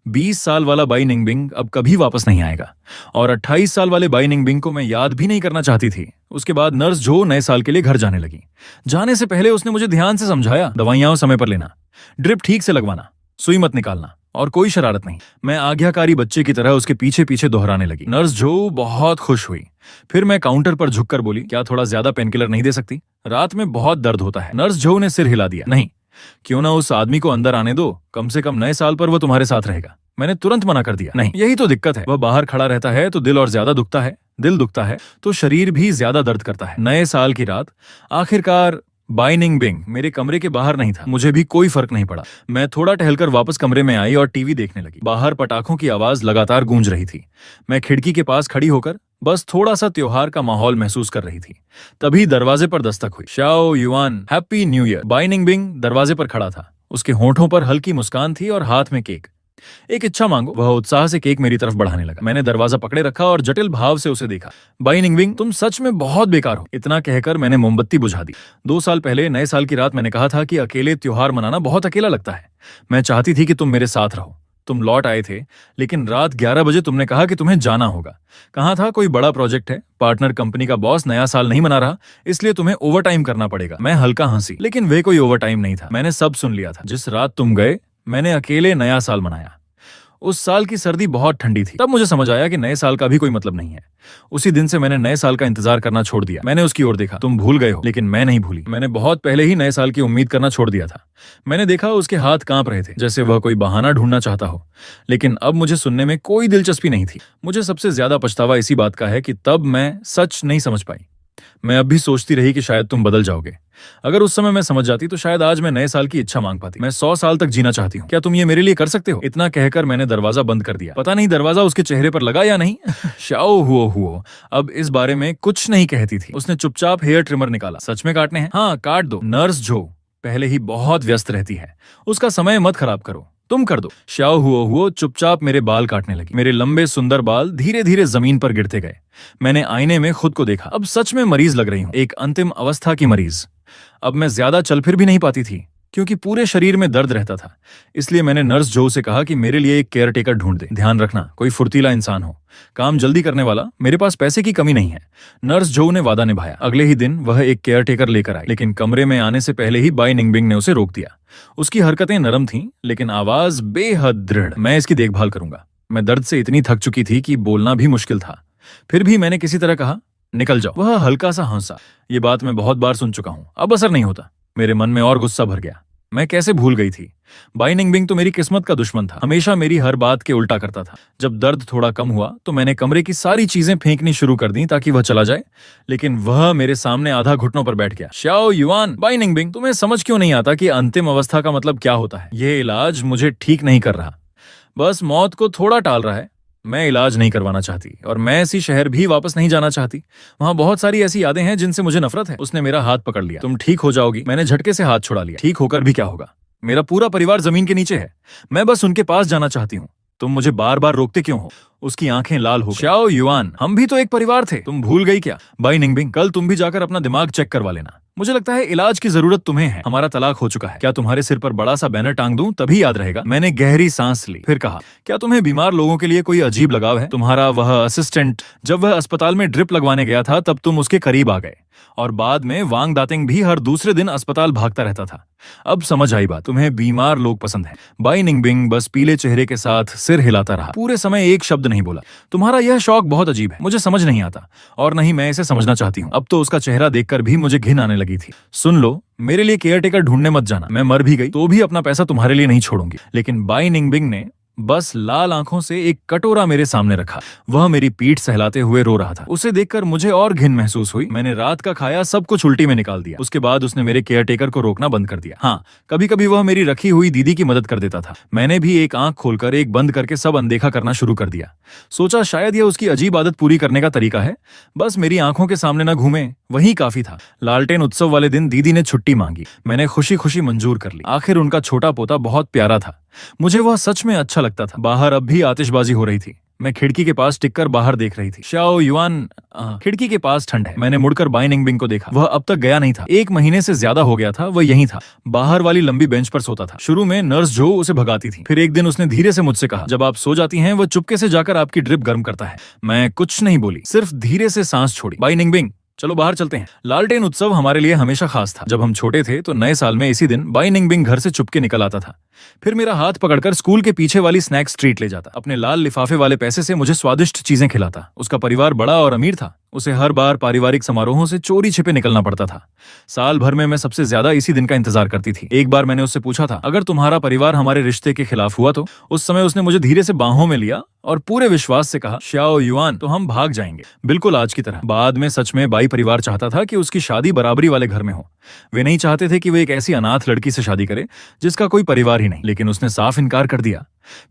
20 साल वाला बाई निंगबिंग अब कभी वापस नहीं आएगा, और 28 साल वाले बाई निंगबिंग को मैं याद भी नहीं करना चाहती थी। उसके बाद नर्स जो नए साल के लिए घर जाने लगी। जाने से पहले उसने मुझे ध्यान से समझाया, दवाइयां समय पर लेना, ड्रिप ठीक से लगवाना, सुई मत निकालना, और कोई शरारत नहीं। मैं आज्ञाकारी बच्चे की तरह उसके पीछे पीछे दोहराने लगी। नर्स जो बहुत खुश हुई। फिर मैं काउंटर पर झुककर बोली, क्या थोड़ा ज्यादा पेनकिलर नहीं दे सकती? रात में बहुत दर्द होता है। नर्स जो ने सिर हिला दिया। नहीं, क्यों ना उस आदमी को अंदर आने दो, कम से कम नए साल पर वो तुम्हारे साथ रहेगा। मैंने तुरंत मना कर दिया। नहीं, यही तो दिक्कत है, वह बाहर खड़ा रहता है तो दिल और ज्यादा दुखता है, दिल दुखता है तो शरीर भी ज्यादा दर्द करता है। नए साल की रात आखिरकार बाई निंगबिंग मेरे कमरे के बाहर नहीं था। मुझे भी कोई फर्क नहीं पड़ा। मैं थोड़ा टहलकर वापस कमरे में आई और टीवी देखने लगी। बाहर पटाखों की आवाज लगातार गूंज रही थी। मैं खिड़की के पास खड़ी होकर बस थोड़ा सा त्योहार का माहौल महसूस कर रही थी। तभी दरवाजे पर दस्तक हुई। Xiao Yuan, happy new year. Bai Ningbing दरवाजे पर खड़ा था। उसके होंठों पर हल्की मुस्कान थी और हाथ में केक। एक इच्छा मांगो। वह उत्साह से केक मेरी तरफ बढ़ाने लगा। मैंने दरवाजा पकड़े रखा और जटिल भाव से उसे देखा। बाई निंगबिंग, तुम सच में बहुत बेकार हो। इतना कहकर मैंने मोमबत्ती बुझा दी। 2 साल पहले नए साल की रात मैंने कहा था कि अकेले त्योहार मनाना बहुत अकेला लगता है। मैं चाहती थी कि तुम मेरे साथ रहो। तुम लौट आए थे, लेकिन रात 11 बजे तुमने कहा कि तुम्हें जाना होगा। कहा था कोई बड़ा प्रोजेक्ट है, पार्टनर कंपनी का बॉस नया साल नहीं मना रहा, इसलिए तुम्हें ओवरटाइम करना पड़ेगा। मैं हल्का हंसी, लेकिन वे कोई ओवरटाइम नहीं था। मैंने सब सुन लिया था। जिस रात तुम गए, मैंने अकेले नया साल मनाया। उस साल की सर्दी बहुत ठंडी थी। तब मुझे समझ आया कि नए साल का भी कोई मतलब नहीं है। उसी दिन से मैंने नए साल का इंतजार करना छोड़ दिया। मैंने उसकी ओर देखा। तुम भूल गए हो, लेकिन मैं नहीं भूली। मैंने बहुत पहले ही नए साल की उम्मीद करना छोड़ दिया था। मैंने देखा उसके हाथ कांप रहे थे, जैसे वह कोई बहाना ढूंढना चाहता हो। लेकिन अब मुझे सुनने में कोई दिलचस्पी नहीं थी। मुझे सबसे ज्यादा पछतावा इसी बात का है कि तब मैं सच नहीं समझ पाई। मैं अब भी सोचती रही कि शायद तुम बदल जाओगे। अगर उस समय मैं समझ जाती तो शायद आज मैं नए साल की इच्छा मांग पाती। मैं 100 साल तक जीना चाहती हूँ। क्या तुम ये मेरे लिए कर सकते हो? इतना कहकर मैंने दरवाजा बंद कर दिया। पता नहीं दरवाजा उसके चेहरे पर लगा या नहीं। शाओ हुओ अब इस बारे में कुछ नहीं कहती थी। उसने चुपचाप हेयर ट्रिमर निकाला। सच में काटने हैं? हाँ, काट दो। नर्स जो पहले ही बहुत व्यस्त रहती है, उसका समय मत खराब करो, तुम कर दो। शाओ हुओ चुपचाप मेरे बाल काटने लगी। मेरे लंबे सुंदर बाल धीरे धीरे जमीन पर गिरते गए। मैंने आईने में खुद को देखा। अब सच में मरीज लग रही हूँ, एक अंतिम अवस्था की मरीज। अब मैं ज्यादा चल फिर भी नहीं पाती थी, क्योंकि पूरे शरीर में दर्द रहता था। इसलिए मैंने नर्स जो से कहा कि मेरे लिए एक केयर टेकर ढूंढ दे। ध्यान रखना, कोई फुर्तीला इंसान हो, काम जल्दी करने वाला। मेरे पास पैसे की कमी नहीं है। नर्स जो ने वादा निभाया। अगले ही दिन वह एक केयर टेकर लेकर आई, लेकिन कमरे में आने से पहले ही बाई निंगबिंग ने उसे रोक दिया। उसकी हरकतें नरम थीं, लेकिन आवाज बेहद दृढ़। मैं इसकी देखभाल करूंगा। मैं दर्द से इतनी थक चुकी थी कि बोलना भी मुश्किल था। फिर भी मैंने किसी तरह कहा, निकल जाओ। वह हल्का सा हंसा। ये बात मैं बहुत बार सुन चुका हूं, अब असर नहीं होता। मेरे मन में और गुस्सा भर गया। मैं कैसे भूल गई थी? बाई निंगबिंग तो मेरी किस्मत का दुश्मन था। हमेशा मेरी हर बात के उल्टा करता था। जब दर्द थोड़ा कम हुआ तो मैंने कमरे की सारी चीजें फेंकनी शुरू कर दी ताकि वह चला जाए, लेकिन वह मेरे सामने आधा घुटनों पर बैठ गया। शाओ युआन, बाई निंगबिंग, तुम्हें समझ क्यों नहीं आता कि अंतिम अवस्था का मतलब क्या होता है? यह इलाज मुझे ठीक नहीं कर रहा, बस मौत को थोड़ा टाल रहा है। मैं इलाज नहीं करवाना चाहती, और मैं ऐसी शहर भी वापस नहीं जाना चाहती। वहां बहुत सारी ऐसी यादें हैं जिनसे मुझे नफरत है। उसने मेरा हाथ पकड़ लिया। तुम ठीक हो जाओगी। मैंने झटके से हाथ छुड़ा लिया। ठीक होकर भी क्या होगा? मेरा पूरा परिवार जमीन के नीचे है। मैं बस उनके पास जाना चाहती हूँ। तुम मुझे बार बार रोकते क्यों हो? उसकी आंखें लाल हो गईं। शाओ युआन, हम भी तो एक परिवार थे, तुम भूल गई क्या? बाई निंगबिंग, कल तुम भी जाकर अपना दिमाग चेक करवा लेना। मुझे लगता है इलाज की जरूरत तुम्हें है। हमारा तलाक हो चुका है। क्या तुम्हारे सिर पर बड़ा सा बैनर टांग दूं, तभी याद रहेगा? मैंने गहरी सांस ली, फिर कहा, क्या तुम्हें बीमार लोगों के लिए कोई अजीब लगाव है? तुम्हारा वह असिस्टेंट, जब वह अस्पताल में ड्रिप लगवाने गया था तब तुम उसके करीब आ गए, और बाद में वांग दातिंग भी हर दूसरे दिन अस्पताल भागता रहता था। अब समझ आई बात, तुम्हें बीमार लोग पसंद हैं। बाई निंगबिंग बस पीले चेहरे के साथ सिर हिलाता रहा। पूरे समय एक शब्द नहीं बोला। तुम्हारा यह शौक बहुत अजीब है, मुझे समझ नहीं आता, और नहीं मैं इसे समझना चाहती हूँ। अब तो उसका चेहरा देखकर भी मुझे घिन आने लगी थी। सुन लो, मेरे लिए केयर टेकर ढूंढने मत जाना। मैं मर भी गई तो भी अपना पैसा तुम्हारे लिए नहीं छोड़ूंगी। लेकिन बाई निंगबिंग ने बस लाल आंखों से एक कटोरा मेरे सामने रखा। वह मेरी पीठ सहलाते हुए रो रहा था। उसे देखकर मुझे और घिन महसूस हुई। मैंने रात का खाया सब कुछ उल्टी में निकाल दिया। उसके बाद उसने मेरे केयरटेकर को रोकना बंद कर दिया। हाँ, कभी कभी वह मेरी रखी हुई दीदी की मदद कर देता था। मैंने भी एक आंख खोलकर एक बंद करके सब अनदेखा करना शुरू कर दिया। सोचा शायद यह उसकी अजीब आदत पूरी करने का तरीका है। बस मेरी आंखों के सामने न घूमे, वही काफी था। लालटेन उत्सव वाले दिन दीदी ने छुट्टी मांगी। मैंने खुशी खुशी मंजूर कर ली। आखिर उनका छोटा पोता बहुत प्यारा था। मुझे वह सच में अच्छा लगता था। बाहर अब भी आतिशबाजी हो रही थी। मैं खिड़की के पास टिककर बाहर देख रही थी। शाओ युआन, खिड़की के पास ठंड है। मैंने मुड़कर बाई निंगबिंग को देखा। वह अब तक गया नहीं था। 1 महीने से ज्यादा हो गया था वह यहीं था। बाहर वाली लंबी बेंच पर सोता था। शुरू में नर्स जो उसे भगाती थी। फिर एक दिन उसने धीरे से मुझसे कहा, जब आप सो जाती हैं वह चुपके से जाकर आपकी ड्रिप गर्म करता है। मैं कुछ नहीं बोली, सिर्फ धीरे से सांस छोड़ी। बाई निंगबिंग, चलो बाहर चलते हैं। लालटेन उत्सव हमारे लिए हमेशा खास था। जब हम छोटे थे तो नए साल में इसी दिन बाई निंगबिंग घर से चुपके निकल आता था। फिर मेरा हाथ पकड़कर स्कूल के पीछे वाली स्नैक स्ट्रीट ले जाता। अपने लाल लिफाफे वाले पैसे से मुझे स्वादिष्ट चीजें खिलाता। उसका परिवार बड़ा और अमीर था। उसे हर बार पारिवारिक समारोहों से चोरी छिपे निकलना पड़ता था। साल भर में मैं सबसे ज्यादा इसी दिन का इंतजार करती थी। एक बार मैंने उससे पूछा था, अगर तुम्हारा परिवार हमारे रिश्ते के खिलाफ हुआ तो? उस समय उसने मुझे धीरे से बाहों में लिया और पूरे विश्वास से कहा, शाओ युआन, तो हम भाग जाएंगे, बिल्कुल आज की तरह। बाद में सच में बाई परिवार चाहता था कि उसकी शादी बराबरी वाले घर में हो। वे नहीं चाहते थे कि वे एक ऐसी अनाथ लड़की से शादी करे जिसका कोई परिवार ही नहीं। लेकिन उसने साफ इनकार कर दिया।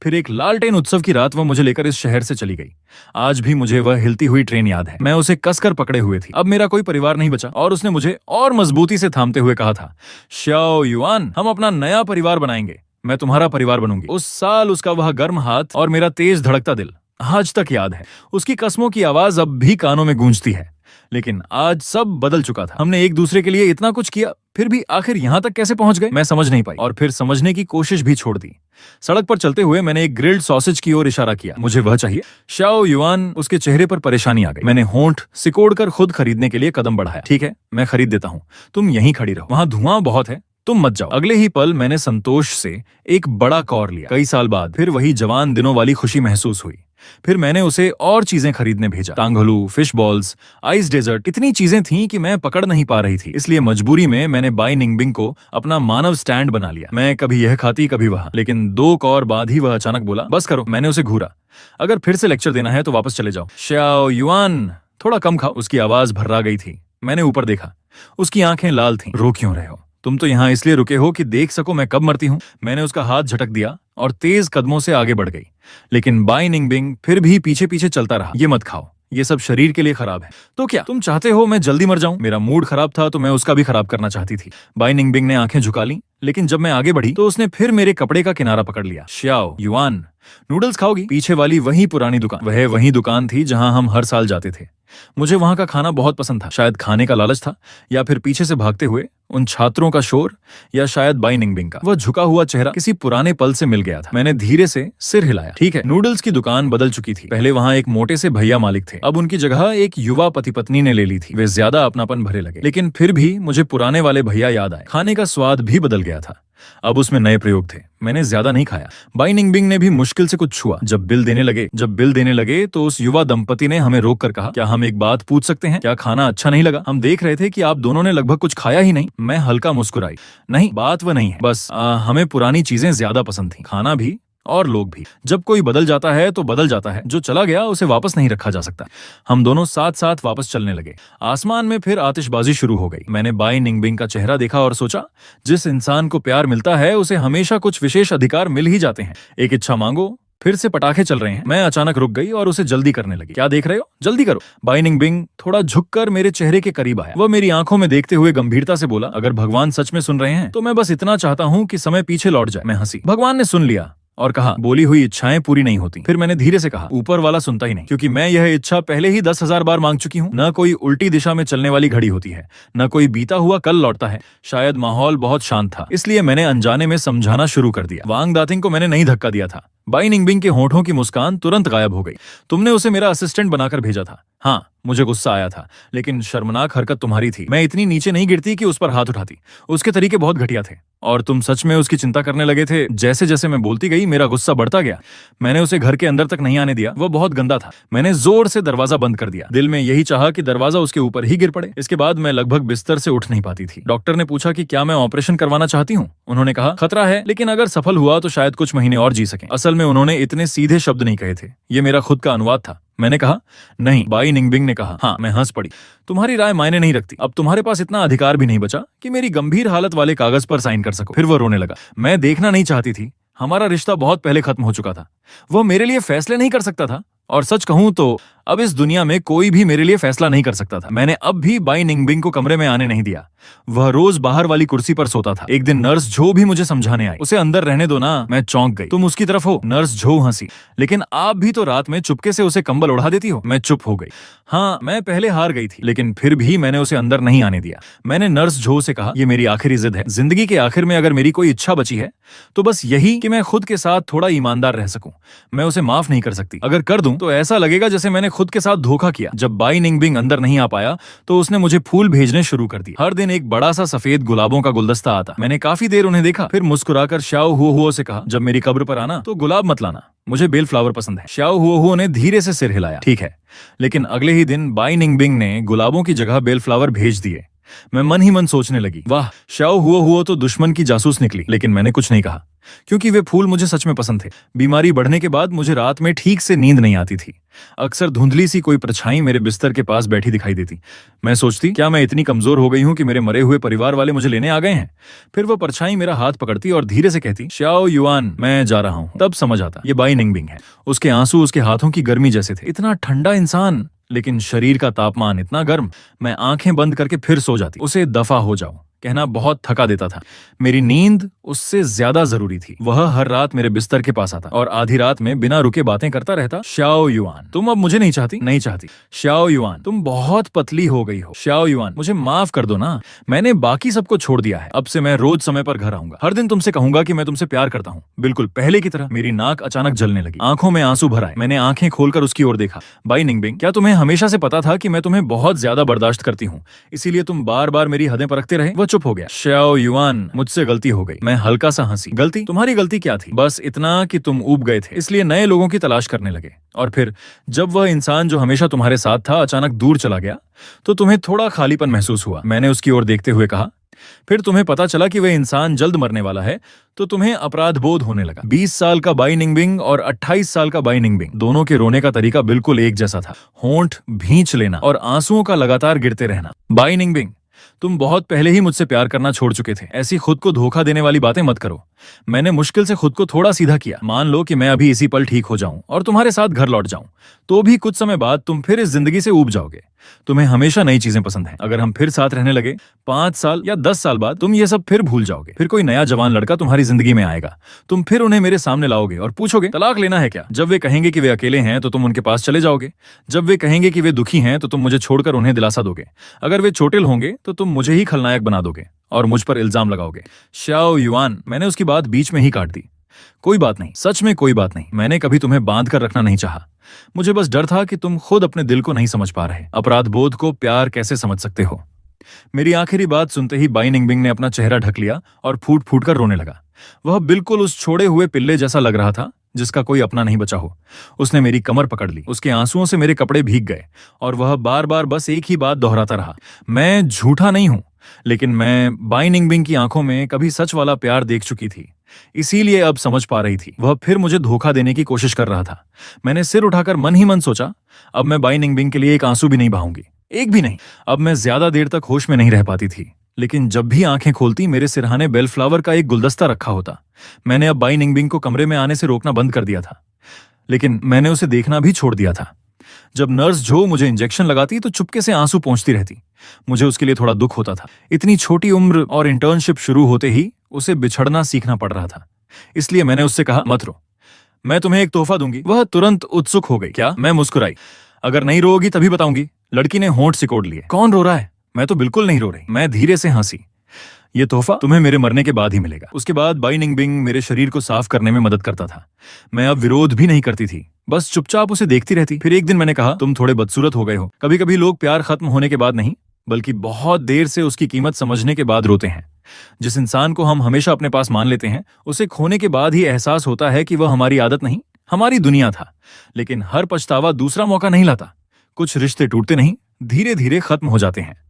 फिर एक लालटेन उत्सव की रात वह मुझे लेकर इस शहर से चली गई। आज भी मुझे वह हिलती हुई ट्रेन याद है। मैं उसे कसकर पकड़े हुए थी। अब मेरा कोई परिवार नहीं बचा और उसने मुझे और मजबूती से थामते हुए कहा था, शाओ युआन, हम अपना नया परिवार बनाएंगे, मैं तुम्हारा परिवार बनूंगी। उस साल उसका वह गर्म हाथ और मेरा तेज धड़कता दिल आज तक याद है। उसकी कस्मों की आवाज अब भी कानों में गूंजती है। लेकिन आज सब बदल चुका था। हमने एक दूसरे के लिए इतना कुछ किया, फिर भी आखिर यहाँ तक कैसे पहुंच गए? मैं समझ नहीं पाई और फिर समझने की कोशिश भी छोड़ दी। सड़क पर चलते हुए मैंने एक ग्रिल्ड सॉसेज की ओर इशारा किया। मुझे वह चाहिए। शाओ युआन, उसके चेहरे पर परेशानी आ गई। मैंने होंठ सिकोड़कर खुद खरीदने के लिए कदम बढ़ाया। ठीक है, मैं खरीद देता हूँ, तुम यहीं खड़ी रहो, वहां धुआं बहुत है, तुम मत जाओ। अगले ही पल मैंने संतोष से एक बड़ा कौर लिया। कई साल बाद फिर वही जवान दिनों वाली खुशी महसूस हुई। फिर मैंने उसे और चीजें खरीदने भेजा। टांगलू, फिश बॉल्स, आइस डेजर्ट, इतनी चीजें थीं कि मैं पकड़ नहीं पा रही थी। इसलिए मजबूरी में मैंने बाई निंगबिंग को अपना मानव स्टैंड बना लिया। मैं कभी यह खाती कभी वह। लेकिन 2 कौर बाद ही वह अचानक बोला, बस करो। मैंने उसे घूरा। अगर फिर से लेक्चर देना है तो वापस चले जाओ। शाओ युआन, थोड़ा कम खाओ। उसकी आवाज भर्रा गई थी। मैंने ऊपर देखा। उसकी आंखें लाल थीं। रो क्यों रहे हो? तुम तो यहाँ इसलिए रुके हो कि देख सको मैं कब मरती हूँ। मैंने उसका हाथ झटक दिया और तेज कदमों से आगे बढ़ गई। लेकिन बाई निंगबिंग फिर भी पीछे पीछे चलता रहा। ये मत खाओ, ये सब शरीर के लिए खराब है। तो क्या तुम चाहते हो मैं जल्दी मर जाऊं? मेरा मूड खराब था तो मैं उसका भी खराब करना चाहती थी। बाई निंगबिंग ने आंखें झुका ली, लेकिन जब मैं आगे बढ़ी तो उसने फिर मेरे कपड़े का किनारा पकड़ लिया। शाओ युआन, नूडल्स खाओगी? पीछे वाली वही पुरानी दुकान। वह वही दुकान थी जहां हम हर साल जाते थे। मुझे वहां का खाना बहुत पसंद था। शायद खाने का लालच था, या फिर पीछे से भागते हुए उन छात्रों का शोर, या शायद बाई निंगबिंग का वह झुका हुआ चेहरा किसी पुराने पल से मिल गया था। मैंने धीरे से सिर हिलाया। ठीक है, नूडल्स की दुकान बदल चुकी थी। पहले वहां एक मोटे से भैया मालिक थे। अब उनकी जगह एक युवा पति पत्नी ने ले ली थी। वे ज्यादा अपनापन भरे लगे। लेकिन फिर भी मुझे पुराने वाले भैया याद आए। खाने का स्वाद भी बदल गया था। अब उसमें नए प्रयोग थे। मैंने ज्यादा नहीं खाया। बाई निंगबिंग ने भी मुश्किल से कुछ छुआ। जब बिल देने लगे तो उस युवा दंपति ने हमें रोक कर कहा, क्या हम एक बात पूछ सकते हैं? क्या खाना अच्छा नहीं लगा? हम देख रहे थे कि आप दोनों ने लगभग कुछ खाया ही नहीं। मैं हल्का मुस्कुराई। नहीं, बात वह नहीं है, बस हमें पुरानी चीजें ज्यादा पसंद थी, खाना भी और लोग भी। जब कोई बदल जाता है तो बदल जाता है। जो चला गया उसे वापस नहीं रखा जा सकता। हम दोनों साथ साथ वापस चलने लगे। आसमान में फिर आतिशबाजी शुरू हो गई। मैंने बाई निंगबिंग का चेहरा देखा और सोचा, जिस इंसान को प्यार मिलता है उसे हमेशा कुछ विशेष अधिकार मिल ही जाते हैं। एक इच्छा मांगो, फिर से पटाखे चल रहे हैं। मैं अचानक रुक गई और उसे जल्दी करने लगी। क्या देख रहे हो? जल्दी करो। बाई निंगबिंग थोड़ा झुककर मेरे चेहरे के करीब आया। वह मेरी आंखों में देखते हुए गंभीरता से बोला, अगर भगवान सच में सुन रहे हैं तो मैं बस इतना चाहता हूँ कि समय पीछे लौट जाए। मैं हंसी। भगवान ने सुन लिया और कहा, बोली हुई इच्छाएं पूरी नहीं होती। फिर मैंने धीरे से कहा, ऊपर वाला सुनता ही नहीं, क्योंकि मैं यह इच्छा पहले ही 10,000 बार मांग चुकी हूँ। न कोई उल्टी दिशा में चलने वाली घड़ी होती है, न कोई बीता हुआ कल लौटता है। शायद माहौल बहुत शांत था, इसलिए मैंने अनजाने में समझाना शुरू कर दिया। वांग दातिंग को मैंने नहीं धक्का दिया था। बाई निंगबिंग के होठों की मुस्कान तुरंत गायब हो गई। तुमने उसे मेरा असिस्टेंट बनाकर भेजा था। हाँ, मुझे गुस्सा आया था, लेकिन शर्मनाक हरकत तुम्हारी थी। मैं इतनी नीचे नहीं गिरती कि उस पर हाथ उठाती। उसके तरीके बहुत घटिया थे। और तुम सच में उसकी चिंता करने लगे थे। जैसे जैसे मैं बोलती गई मेरा गुस्सा बढ़ता गया। मैंने उसे घर के अंदर तक नहीं आने दिया, वो बहुत गंदा था। मैंने जोर से दरवाजा बंद कर दिया, दिल में यही चाहा कि दरवाजा उसके ऊपर ही गिर पड़े। इसके बाद मैं लगभग बिस्तर से उठ नहीं पाती थी। डॉक्टर ने पूछा कि क्या मैं ऑपरेशन करवाना चाहती हूँ। उन्होंने कहा खतरा है, लेकिन अगर सफल हुआ तो शायद कुछ महीने और जी सकें। असल में उन्होंने इतने सीधे शब्द नहीं कहे थे, ये मेरा खुद का अनुवाद था। मैंने कहा नहीं। बाई निंगबिंग ने कहा हाँ। मैं हंस पड़ी। तुम्हारी राय मायने नहीं रखती। अब तुम्हारे पास इतना अधिकार भी नहीं बचा कि मेरी गंभीर हालत वाले कागज पर साइन कर सको। फिर वो रोने लगा। मैं देखना नहीं चाहती थी, हमारा रिश्ता बहुत पहले खत्म हो चुका था। वो मेरे लिए फैसले नहीं कर सकता था, और सच कहूं तो अब इस दुनिया में कोई भी मेरे लिए फैसला नहीं कर सकता था। मैंने अब भी बाई निंगबिंग को कमरे में आने नहीं दिया। वह रोज बाहर वाली कुर्सी पर सोता था। एक दिन नर्स झो भी मुझे समझाने आई। उसे अंदर रहने दो ना। मैं चौंक गई। तुम उसकी तरफ हो? नर्स झो हंसी। लेकिन आप भी तो रात में चुपके से उसे कंबल उड़ा देती हो। मैं चुप हो गई। हाँ, मैं पहले हार गई थी, लेकिन फिर भी मैंने उसे अंदर नहीं आने दिया। मैंने नर्स झो से कहा, ये मेरी आखिरी जिद है। जिंदगी के आखिर में अगर मेरी कोई इच्छा बची है तो बस यही कि मैं खुद के साथ थोड़ा ईमानदार रह सकूं। मैं उसे माफ नहीं कर सकती। अगर कर दूं तो ऐसा लगेगा जैसे मैंने खुद के साथ धोखा किया। जब बाई निंगबिंग अंदर नहीं आ पाया तो उसने मुझे फूल भेजने शुरू कर दिए। हर दिन एक बड़ा सा सफेद गुलाबों का गुलदस्ता आता। मैंने काफी देर उन्हें देखा, फिर मुस्कुराकर श्याओ हुओ से कहा, जब मेरी कब्र पर आना तो गुलाब मत लाना, मुझे बेल फ्लावर पसंद है। श्याओ हुओ ने धीरे से सिर हिलाया। ठीक है। लेकिन अगले ही दिन बाई निंगबिंग ने गुलाबों की जगह बेल फ्लावर भेज दिए। मैं मन ही मन सोचने लगी, वाह, श्याओ हुओ तो दुश्मन की जासूस निकली। लेकिन मैंने कुछ नहीं कहा, क्योंकि वे फूल मुझे सच में पसंद थे। बीमारी बढ़ने के बाद मुझे रात में ठीक से नींद नहीं आती थी। अक्सर धुंधली सी कोई परछाई मेरे बिस्तर के पास बैठी दिखाई देती। मैं सोचती, क्या मैं इतनी कमजोर हो गई हूं कि मेरे मरे हुए परिवार वाले मुझे लेने आ गए हैं? फिर वो परछाई मेरा हाथ पकड़ती और धीरे से कहती, श्याओ युआन, मैं जा रहा हूं। तब समझ आता, ये बाई निंगबिंग है। उसके आंसू उसके हाथों की गर्मी जैसे थे। इतना ठंडा इंसान, लेकिन शरीर का तापमान इतना गर्म। मैं आंखें बंद करके फिर सो जाती। उसे दफा हो जाओ कहना बहुत थका देता था। मेरी नींद उससे ज्यादा जरूरी थी। वह हर रात मेरे बिस्तर के पास आता और आधी रात में बिना रुके बातें करता रहता। श्याओ युआन, तुम अब मुझे नहीं चाहती? नहीं चाहती। श्याओ युआन, तुम बहुत पतली हो गई हो। श्याओ युआन, मुझे माफ कर दो ना, मैंने बाकी सबको छोड़ दिया है। अब से मैं रोज समय पर घर आऊंगा। हर दिन तुमसे कहूंगा कि मैं तुमसे प्यार करता हूँ, बिल्कुल पहले की तरह। मेरी नाक अचानक जलने लगी, आंखों में आंसू भर आए। मैंने आंखें खोलकर उसकी ओर देखा। बाई निंगबिंग, क्या तुम्हें हमेशा से पता था कि मैं तुम्हें बहुत ज्यादा बर्दाश्त करती हूँ, इसीलिए तुम बार बार मेरी हदें परखते रहे? वह चुप हो गया। श्याओ युआन, मुझसे गलती हो गई। मैं हल्का सा हंसी। गलती? तुम्हारी गलती क्या थी? बस इतना कि तुम ऊब गए थे, इसलिए नए लोगों की तलाश करने लगे। और फिर जब वह इंसान जो हमेशा तुम्हारे साथ था अचानक दूर चला गया तो तुम्हें थोड़ा खालीपन महसूस हुआ। मैंने उसकी ओर देखते हुए कहा, फिर तुम्हें पता चला कि वह इंसान जल्द मरने वाला है तो तुम्हें अपराध बोध होने लगा। 20 साल का बाई निंगबिंग और 28 साल का बाई निंगबिंग, दोनों के रोने का तरीका बिल्कुल एक जैसा था। होंठ भींच लेना और आंसुओं का लगातार गिरते रहना। बाई निंगबिंग, तुम बहुत पहले ही मुझसे प्यार करना छोड़ चुके थे। ऐसी खुद को धोखा देने वाली बातें मत करो। मैंने मुश्किल से खुद को थोड़ा सीधा किया। मान लो कि मैं अभी इसी पल ठीक हो जाऊं और तुम्हारे साथ घर लौट जाऊं, तो भी कुछ समय बाद तुम फिर इस जिंदगी से ऊब जाओगे। तुम्हें हमेशा नई चीजें पसंद हैं। अगर हम फिर साथ रहने लगे 5 साल या 10 साल बाद तुम ये सब फिर भूल जाओगे। फिर कोई नया जवान लड़का तुम्हारी जिंदगी में आएगा, तुम फिर उन्हें मेरे सामने लाओगे और पूछोगे तलाक लेना है क्या? जब वे कहेंगे कि वे अकेले हैं तो तुम उनके पास चले जाओगे। जब वे कहेंगे कि वे दुखी हैं तो तुम मुझे छोड़कर उन्हें दिलासा दोगे। अगर वे चोटिल होंगे तो तुम मुझे ही खलनायक बना दोगे और मुझ पर इल्जाम लगाओगे। श्याओ युआन, मैंने उसकी बात बीच में ही काट दी। कोई बात नहीं, सच में कोई बात नहीं। मैंने कभी तुम्हें बांध कर रखना नहीं चाहा। मुझे बस डर था कि तुम खुद अपने दिल को नहीं समझ पा रहे। अपराध बोध को प्यार कैसे समझ सकते हो? मेरी आखिरी बात सुनते ही बाई निंगबिंग ने अपना चेहरा ढक लिया और फूट फूट कर रोने लगा। वह बिल्कुल उस छोड़े हुए पिल्ले जैसा लग रहा था जिसका कोई अपना नहीं बचा हो। उसने मेरी कमर पकड़ ली। उसके आंसुओं से मेरे कपड़े भीग गए और वह बार बार बस एक ही बात दोहराता रहा, मैं झूठा नहीं हूं, लेकिन मैं बाई निंगबिंग की आंखों में कभी सच वाला प्यार देख चुकी थी, इसीलिए अब समझ पा रही थी। वह फिर मुझे धोखा देने की कोशिश कर रहा था। मैंने सिर उठाकर मन ही मन सोचा, अब मैं बाई निंगबिंग के लिए एक आंसू भी नहीं बहाऊंगी, एक भी नहीं। अब मैं ज्यादा देर तक होश में नहीं रह पाती थी, लेकिन जब भी आंखें खोलती मेरे सिरहाने बेल फ्लावर का एक गुलदस्ता रखा होता। मैंने अब बाई निंगबिंग को कमरे में आने से रोकना बंद कर दिया था, लेकिन मैंने उसे देखना भी छोड़ दिया था। जब नर्स जो मुझे इंजेक्शन लगाती तो चुपके से आंसू पोंछती रहती। मुझे उसके लिए थोड़ा दुख होता था। इतनी छोटी उम्र और इंटर्नशिप शुरू होते ही उसे बिछड़ना सीखना पड़ रहा था। इसलिए मैंने उससे कहा, मत रो, मैं तुम्हें एक तोहफा दूंगी। वह तुरंत उत्सुक हो गई। क्या? मैं मुस्कुराई। अगर नहीं रोगी तभी बताऊंगी। लड़की ने होंठ सिकोड़ लिए। कौन रो रहा है? मैं तो बिल्कुल नहीं रो रही। मैं धीरे से हंसी। ये तोहफा तुम्हें मेरे मरने के बाद ही मिलेगा। उसके बाद बाई निंगबिंग मेरे शरीर को साफ करने में मदद करता था। मैं अब विरोध भी नहीं करती थी, बस चुपचाप उसे देखती रहती। फिर एक दिन मैंने कहा, तुम थोड़े बदसूरत हो गए हो। कभी कभी लोग प्यार खत्म होने के बाद नहीं बल्कि बहुत देर से उसकी कीमत समझने के बाद रोते हैं। जिस इंसान को हम हमेशा अपने पास मान लेते हैं, उसे खोने के बाद ही एहसास होता है कि वह हमारी आदत नहीं, हमारी दुनिया था। लेकिन हर पछतावा दूसरा मौका नहीं लाता। कुछ रिश्ते टूटते नहीं, धीरे धीरे खत्म हो जाते हैं।